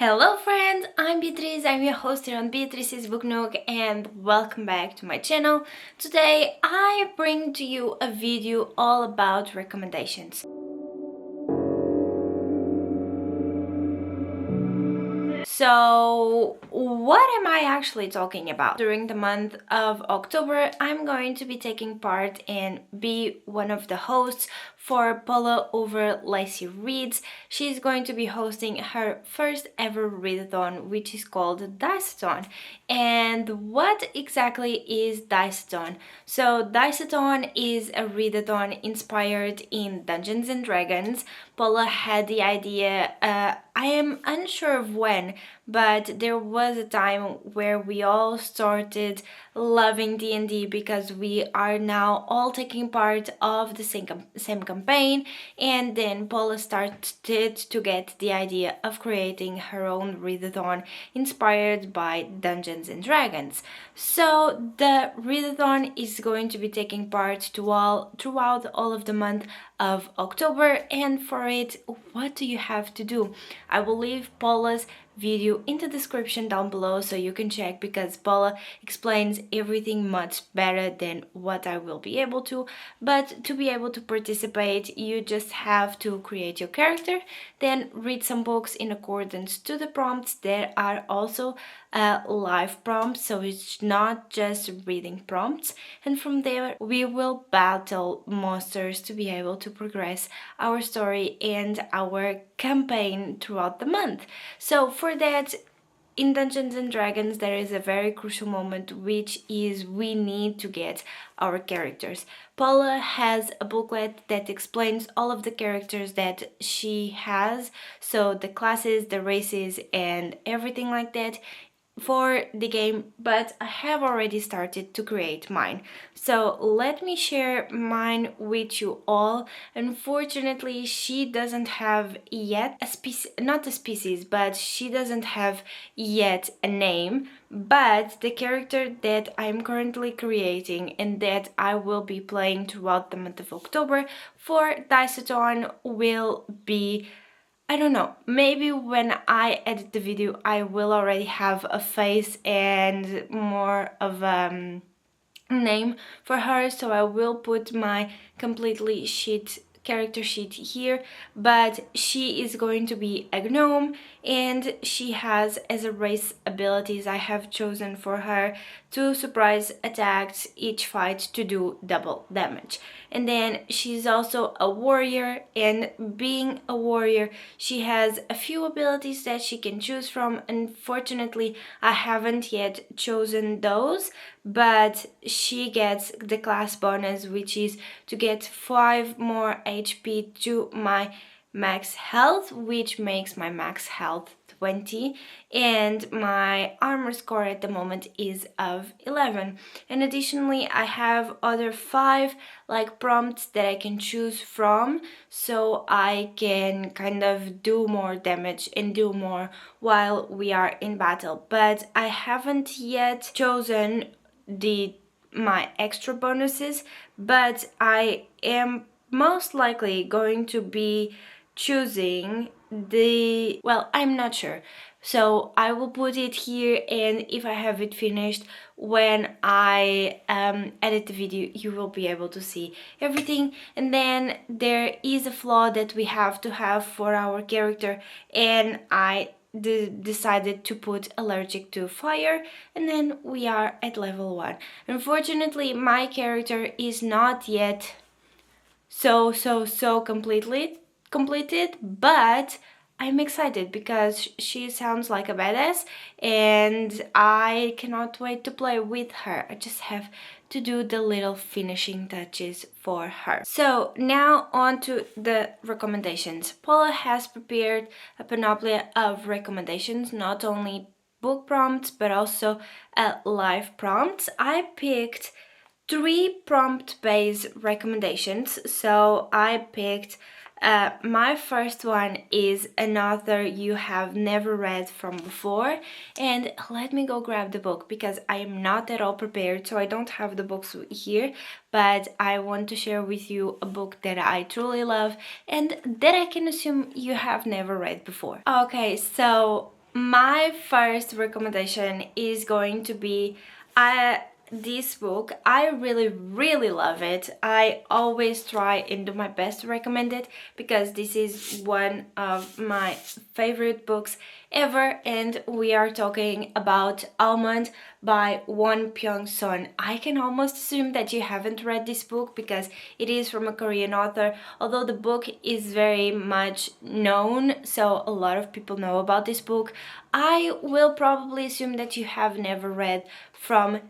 Hello friends, I'm Beatriz, I'm your host here on Beatriz's Book Nook and welcome back to my channel. Today I bring to you a video all about recommendations. So, what am I actually talking about? During the month of October, I'm going to be taking part and be one of the hosts for Paula over Lacey Reads. She's going to be hosting her first ever readathon, which is called Diceathon. And what exactly is Diceathon? So, Diceathon is a readathon inspired in Dungeons and Dragons. Paula had the idea, I am unsure of when, but there was a time where we all started loving D&D because we are now all taking part of the same campaign, and then Paula started to get the idea of creating her own readathon inspired by Dungeons and Dragons. So the readathon is going to be taking part throughout all of the month of October, and for it, what do you have to do? I will leave Paula's video in the description down below so you can check, because Paula explains everything much better than what I will be able to. But to be able to participate, you just have to create your character, then read some books in accordance to the prompts. There are also live prompts, so it's not just reading prompts, and from there we will battle monsters to be able to progress our story and our campaign throughout the month. So for that, in Dungeons and Dragons, there is a very crucial moment, which is we need to get our characters. Paula has a booklet that explains all of the characters that she has, so the classes, the races, and everything like that for the game, but I have already started to create mine. So let me share mine with you all. Unfortunately, she doesn't have yet a species, not a species, but she doesn't have yet a name. But the character that I'm currently creating and that I will be playing throughout the month of October for Diceathon will be, I don't know, maybe when I edit the video I will already have a face and more of a name for her, so I will put my completely character sheet here. But she is going to be a gnome, and she has as a race abilities I have chosen for her to surprise attacks each fight to do double damage. And then she's also a warrior, and being a warrior she has a few abilities that she can choose from. Unfortunately, I haven't yet chosen those, but she gets the class bonus, which is to get 5 more HP to my max health, which makes my max health 20, and my armor score at the moment is of 11. And additionally, I have other 5 like prompts that I can choose from, so I can kind of do more damage and do more while we are in battle. But I haven't yet chosen my extra bonuses, but I am most likely going to be choosing I'm not sure, so I will put it here, and if I have it finished when I edit the video, you will be able to see everything. And then there is a flaw that we have to have for our character, and I decided to put allergic to fire, and then we are at level 1. Unfortunately, my character is not yet so completed, but I'm excited because she sounds like a badass and I cannot wait to play with her. I just have to do the little finishing touches for her. So now on to the recommendations. Paula has prepared a panoply of recommendations, not only book prompts but also live prompts. I picked 3 prompt-based recommendations. So I picked my first one is an author you have never read from before, and let me go grab the book because I am not at all prepared, so I don't have the books here, but I want to share with you a book that I truly love and that I can assume you have never read before. Okay, so My first recommendation is going to be uh, this book. I really love it. I always try and do my best to recommend it because this is one of my favorite books ever, and we are talking about Almond by Won Pyong-sun. I can almost assume that you haven't read this book because it is from a Korean author, although the book is very much known, so a lot of people know about this book. I will probably assume that you have never read from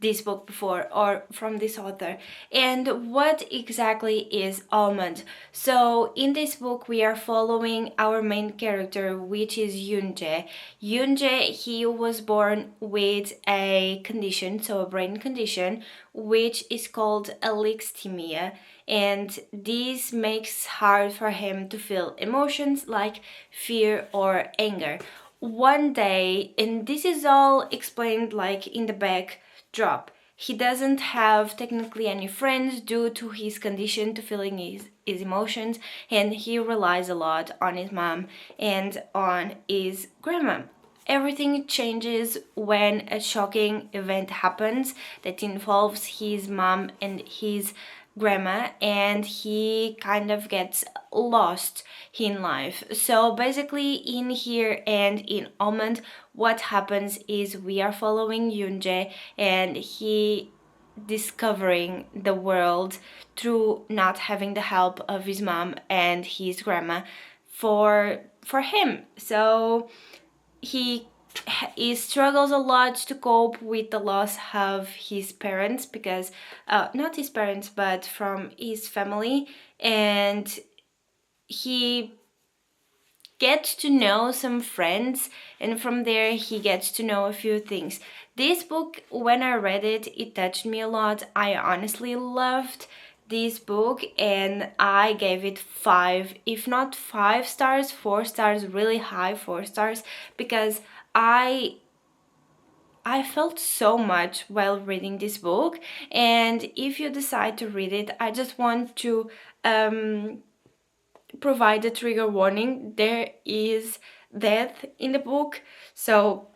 this book before or from this author. And what exactly is Almond? So in this book we are following our main character, which is Yoonjae. Yoonjae, he was born with a condition, so a brain condition, which is called alexithymia, and this makes hard for him to feel emotions like fear or anger. One day, and this is all explained like in the backdrop, he doesn't have technically any friends due to his condition to feeling his emotions, and he relies a lot on his mom and on his grandma. Everything changes when a shocking event happens that involves his mom and his grandma, and he kind of gets lost in life. So basically in here and in Almond, what happens is we are following Yoonjae, and he discovering the world through not having the help of his mom and his grandma for him. So he he struggles a lot to cope with the loss of his parents, because not his parents but from his family, and he gets to know some friends, and from there he gets to know a few things. This book, when I read it, it touched me a lot. I honestly loved this book and I gave it 5, if not 5 stars, 4 stars, really high 4 stars, because I felt so much while reading this book. And if you decide to read it, I just want to provide a trigger warning. There is death in the book, so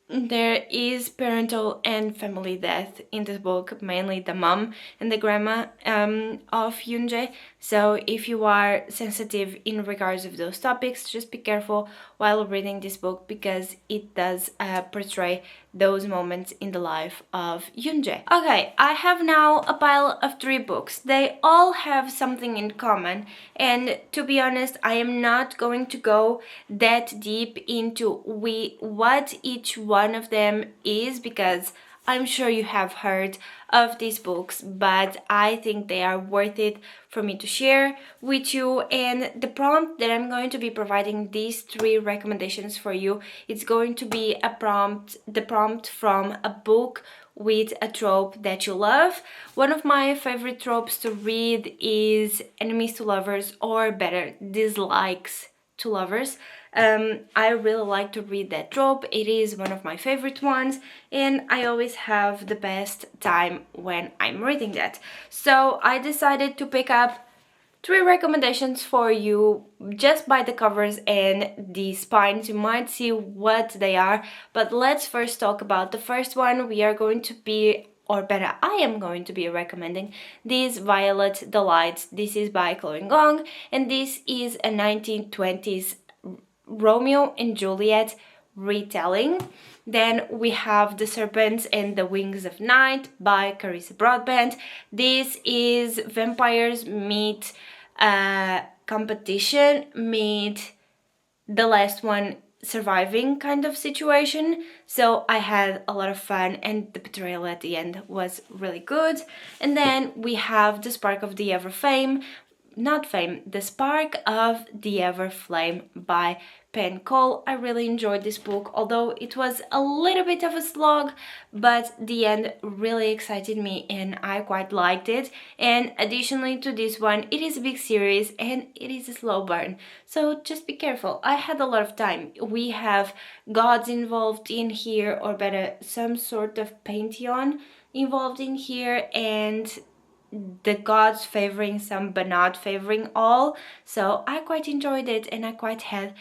there is parental and family death in this book, mainly the mom and the grandma of Yoonjae. So if you are sensitive in regards of those topics, just be careful while reading this book, because it does portray those moments in the life of Yoonjae. Okay, I have now a pile of 3 books. They all have something in common, and to be honest, I am not going to go that deep into what each one of them is, because I'm sure you have heard of these books, but I think they are worth it for me to share with you. And the prompt that I'm going to be providing these 3 recommendations for you, it's going to be the prompt from a book with a trope that you love. One of my favorite tropes to read is enemies to lovers, or better, dislikes to lovers. I really like to read that trope. It is one of my favorite ones, and I always have the best time when I'm reading that. So I decided to pick up 3 recommendations for you just by the covers and the spines. You might see what they are, but let's first talk about the first one. We are going to be, or better, I am going to be recommending this Violet Delights. This is by Chloe Gong, and this is a 1920s Romeo and Juliet retelling. Then we have The Serpents and the Wings of Night by Carissa Broadbent. This is vampires meet competition, meet the last one surviving kind of situation. So I had a lot of fun, and the betrayal at the end was really good. And then we have The Spark of the Ever Fame, not fame, The Spark of the Ever Flame by Pen Cole. I really enjoyed this book, although it was a little bit of a slog, but the end really excited me and I quite liked it. And additionally to this one, it is a big series and it is a slow burn, so just be careful. I had a lot of time. We have gods involved in here, or better, some sort of pantheon involved in here, and the gods favoring some but not favoring all. So I quite enjoyed it and I quite had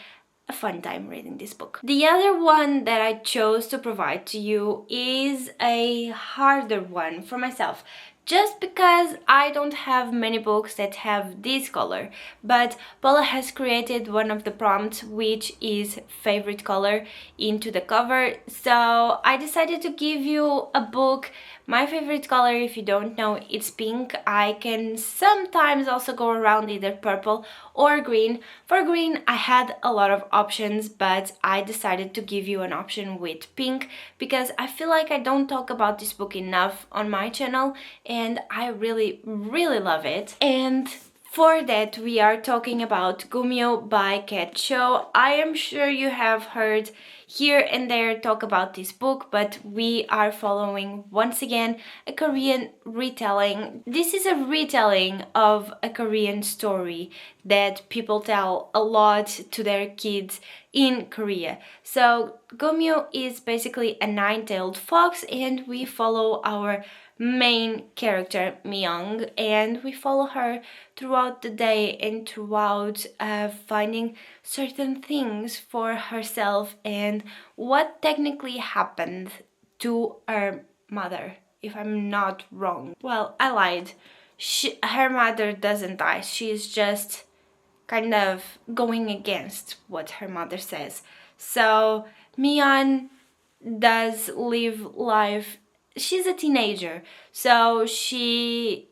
a fun time reading this book. The other one that I chose to provide to you is a harder one for myself, just because I don't have many books that have this color, but Paula has created one of the prompts, which is favorite color, into the cover. So I decided to give you a book. My favorite color, if you don't know, it's pink. I can sometimes also go around either purple or green. For green, I had a lot of options, but I decided to give you an option with pink because I feel like I don't talk about this book enough on my channel, and I really, really love it. And for that, we are talking about Gumyo by Cat Cho. I am sure you have heard here and there talk about this book, but we are following once again a Korean retelling. This is a retelling of a Korean story that people tell a lot to their kids in Korea. So Gumyo is basically a nine-tailed fox, and we follow our main character Myung, and we follow her throughout the day and throughout finding certain things for herself and what technically happened to her mother, if I'm not wrong. Well, I lied. Her mother doesn't die. She's just kind of going against what her mother says. So Mian does live life. She's a teenager, so she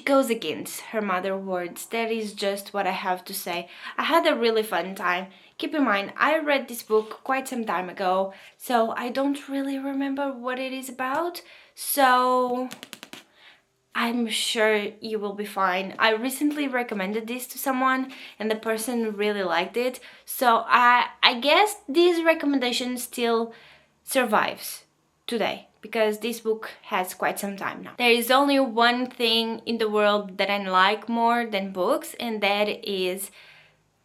goes against her mother's words. That is just what I have to say. I had a really fun time. Keep in mind, I read this book quite some time ago, so I don't really remember what it is about. So I'm sure you will be fine. I recently recommended this to someone and the person really liked it. So I guess this recommendation still survives today because this book has quite some time now. There is only one thing in the world that I like more than books, and that is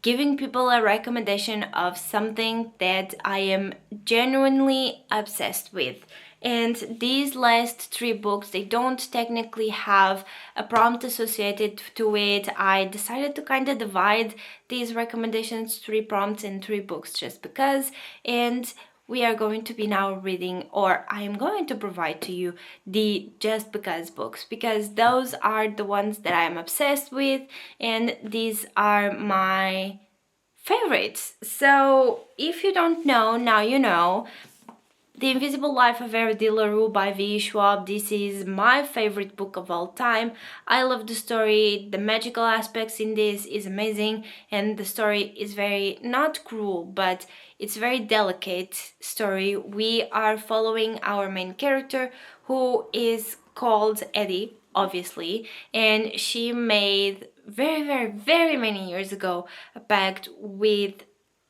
giving people a recommendation of something that I am genuinely obsessed with. And these last three books, they don't technically have a prompt associated to it. I decided to kind of divide these recommendations, three prompts and three books, just because. And we are going to be now reading, or I am going to provide to you the just because books, because those are the ones that I am obsessed with, and these are my favorites. So if you don't know, now you know. The Invisible Life of Harry LaRue by V. Schwab. This is my favorite book of all time. I love the story. The magical aspects in this is amazing, and the story is very, not cruel, but it's very delicate story. We are following our main character, who is called Eddie, obviously, and she made very, very, very many years ago a pact with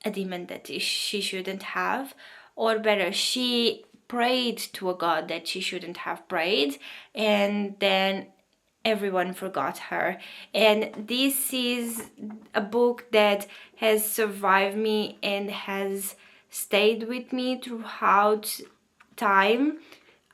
a demon that she shouldn't have, or better, she prayed to a god that she shouldn't have prayed, and then everyone forgot her. And this is a book that has survived me and has stayed with me throughout time.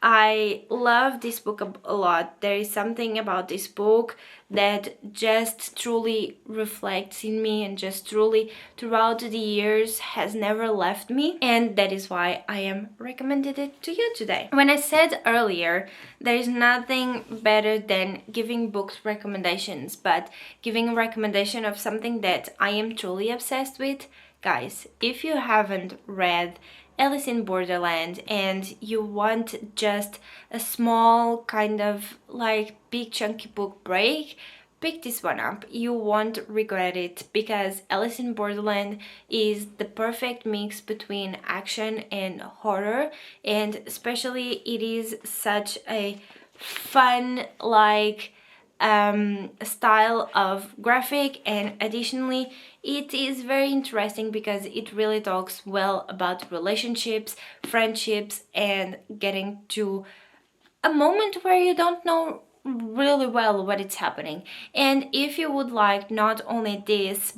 I love this book a lot. There is something about this book that just truly reflects in me and just truly throughout the years has never left me, and that is why I am recommended it to you today. When I said earlier, there is nothing better than giving books recommendations, but giving a recommendation of something that I am truly obsessed with. Guys, if you haven't read Alice in Borderland and you want just a small kind of like big chunky book break, pick this one up. You won't regret it, because Alice in Borderland is the perfect mix between action and horror, and especially it is such a fun like style of graphic, and additionally it is very interesting because it really talks well about relationships, friendships, and getting to a moment where you don't know really well what is happening. And if you would like not only this,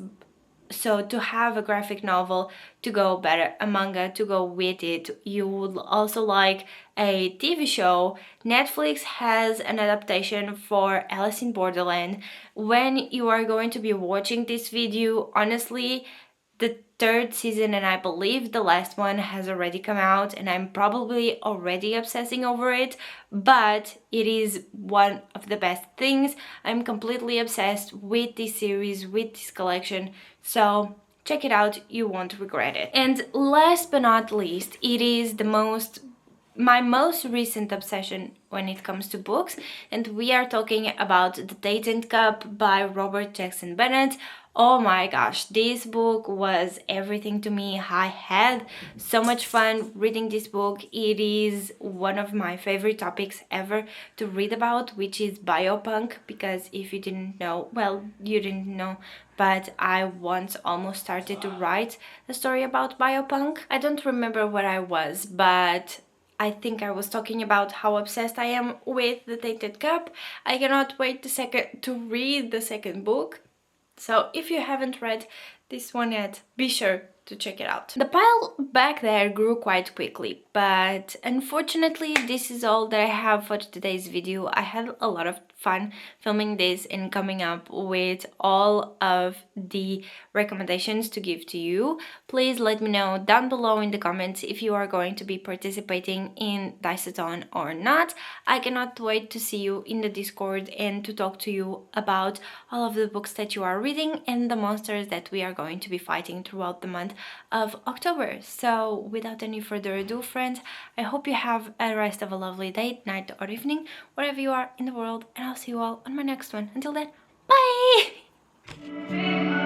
so to have a graphic novel to go better, a manga to go with it, you would also like a TV show. Netflix has an adaptation for Alice in Borderland. When you are going to be watching this video, honestly, The third season, and I believe the last one, has already come out, and I'm probably already obsessing over it, but it is one of the best things. I'm completely obsessed with this series, with this collection, so check it out, you won't regret it. And last but not least, it is my most recent obsession when it comes to books, and we are talking about The Datent Cup by Robert Jackson Bennett. Oh my gosh, this book was everything to me. I had so much fun reading this book. It is one of my favorite topics ever to read about, which is biopunk, because if you didn't know, well, you didn't know, but I once almost started to write a story about biopunk. I don't remember what I was, but I think I was talking about how obsessed I am with The Tainted Cup. I cannot wait to read the second book. So if you haven't read this one yet, be sure to check it out. The pile back there grew quite quickly, but unfortunately this is all that I have for today's video. I had a lot of fun filming this and coming up with all of the recommendations to give to you. Please let me know down below in the comments if you are going to be participating in Diceathon or not. I cannot wait to see you in the Discord and to talk to you about all of the books that you are reading and the monsters that we are going to be fighting throughout the month of October. So without any further ado, friends, I hope you have a rest of a lovely day, night or evening, wherever you are in the world, and I'll see you all on my next one. Until then, bye!